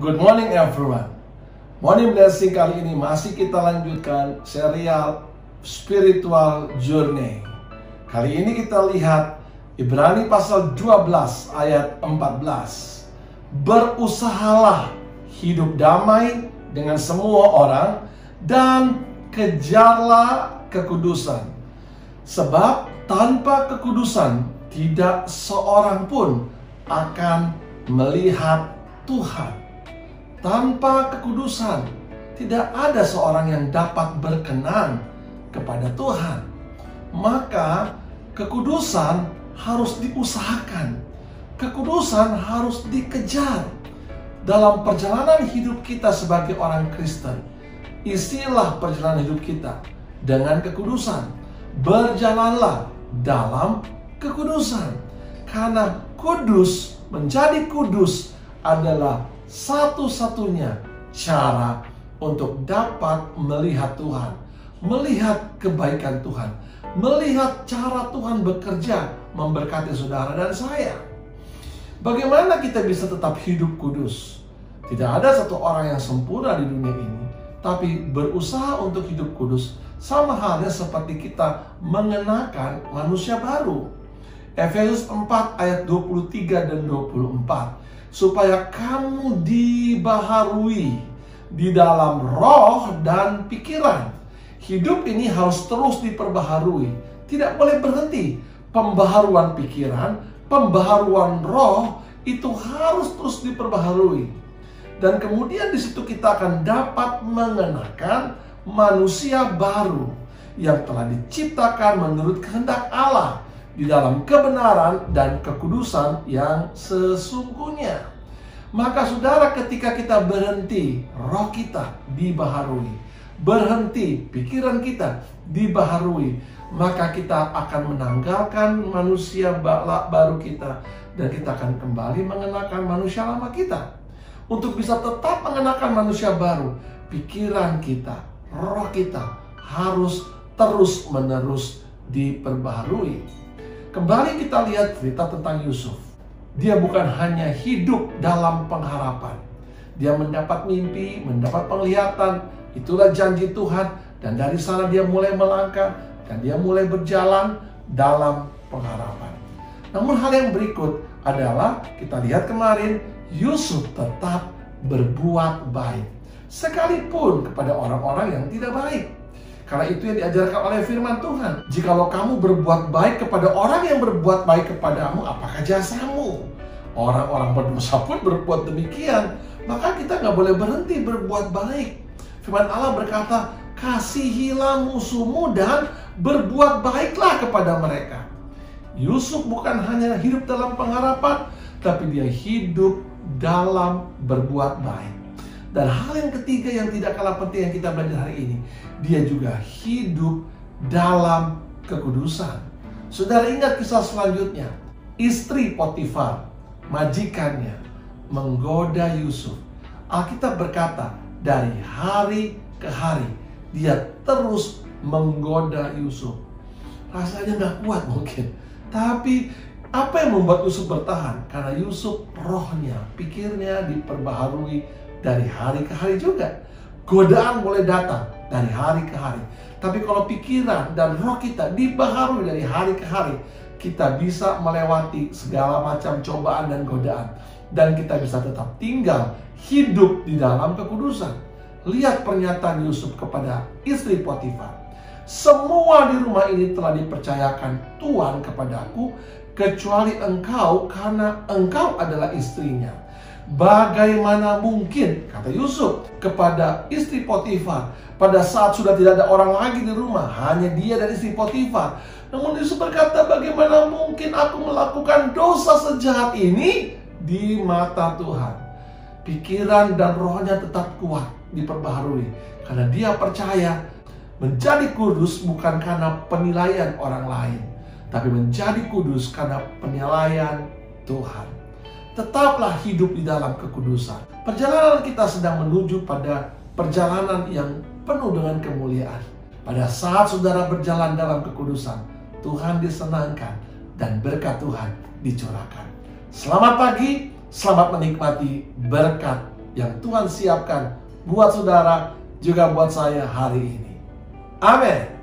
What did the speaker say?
Good morning everyone. Morning Blessing kali ini masih kita lanjutkan serial Spiritual Journey. Kali ini kita lihat Ibrani pasal 12 ayat 14. Berusahalah hidup damai dengan semua orang dan kejarlah kekudusan. Sebab tanpa kekudusan tidak seorang pun akan melihat Tuhan. Tanpa kekudusan tidak ada seorang yang dapat berkenan kepada Tuhan. Maka kekudusan harus diusahakan. Kekudusan harus dikejar. Dalam perjalanan hidup kita sebagai orang Kristen, isilah perjalanan hidup kita dengan kekudusan. Berjalanlah dalam kekudusan. Karena kudus, menjadi kudus adalah satu-satunya cara untuk dapat melihat Tuhan, melihat kebaikan Tuhan, melihat cara Tuhan bekerja memberkati saudara dan saya. Bagaimana kita bisa tetap hidup kudus? Tidak ada satu orang yang sempurna di dunia ini, tapi berusaha untuk hidup kudus sama halnya seperti kita mengenakan manusia baru. Efesus 4 ayat 23 dan 24. Supaya kamu dibaharui di dalam roh dan pikiran. Hidup ini harus terus diperbaharui. Tidak boleh berhenti. Pembaharuan pikiran, pembaharuan roh itu harus terus diperbaharui. Dan kemudian di situ kita akan dapat mengenakan manusia baru yang telah diciptakan menurut kehendak Allah di dalam kebenaran dan kekudusan yang sesungguhnya. Maka saudara, ketika kita berhenti, roh kita dibaharui, berhenti, pikiran kita dibaharui, maka kita akan menanggalkan manusia baru kita dan kita akan kembali mengenakan manusia lama kita. Untuk bisa tetap mengenakan manusia baru, pikiran kita, roh kita harus terus-menerus diperbaharui. Kembali kita lihat cerita tentang Yusuf. Dia bukan hanya hidup dalam pengharapan. Dia mendapat mimpi, mendapat penglihatan. Itulah janji Tuhan. Dan dari sana dia mulai melangkah. Dan dia mulai berjalan dalam pengharapan. Namun hal yang berikut adalah, kita lihat kemarin, Yusuf tetap berbuat baik. Sekalipun kepada orang-orang yang tidak baik. Karena itu yang diajarkan oleh firman Tuhan. Jikalau kamu berbuat baik kepada orang yang berbuat baik kepadamu, apakah jasamu? Orang-orang berdosa pun berbuat demikian. Maka kita nggak boleh berhenti berbuat baik. Firman Allah berkata, kasihilah musuhmu dan berbuat baiklah kepada mereka. Yusuf bukan hanya hidup dalam pengharapan, tapi dia hidup dalam berbuat baik. Dan hal yang ketiga yang tidak kalah penting yang kita belajar hari ini, dia juga hidup dalam kekudusan. Saudara ingat kisah selanjutnya. Istri Potifar, majikannya, menggoda Yusuf. Alkitab berkata, dari hari ke hari, dia terus menggoda Yusuf. Rasanya gak kuat mungkin. Tapi apa yang membuat Yusuf bertahan? Karena Yusuf rohnya, pikirnya diperbaharui dari hari ke hari juga. Godaan boleh datang dari hari ke hari. Tapi kalau pikiran dan roh kita dibaharui dari hari ke hari, kita bisa melewati segala macam cobaan dan godaan. Dan kita bisa tetap tinggal hidup di dalam kekudusan. Lihat pernyataan Yusuf kepada istri Potifar. Semua di rumah ini telah dipercayakan Tuhan kepadaku, kecuali engkau, karena engkau adalah istrinya. Bagaimana mungkin, kata Yusuf kepada istri Potifar, pada saat sudah tidak ada orang lagi di rumah, hanya dia dan istri Potifar. Namun Yusuf berkata, bagaimana mungkin aku melakukan dosa sejahat ini di mata Tuhan. Pikiran dan rohnya tetap kuat, diperbaharui. Karena dia percaya menjadi kudus bukan karena penilaian orang lain, tapi menjadi kudus karena penilaian Tuhan. Tetaplah hidup di dalam kekudusan. Perjalanan kita sedang menuju pada perjalanan yang penuh dengan kemuliaan. Pada saat saudara berjalan dalam kekudusan, Tuhan disenangkan dan berkat Tuhan dicurahkan. Selamat pagi, selamat menikmati berkat yang Tuhan siapkan buat saudara, juga buat saya hari ini. Amin.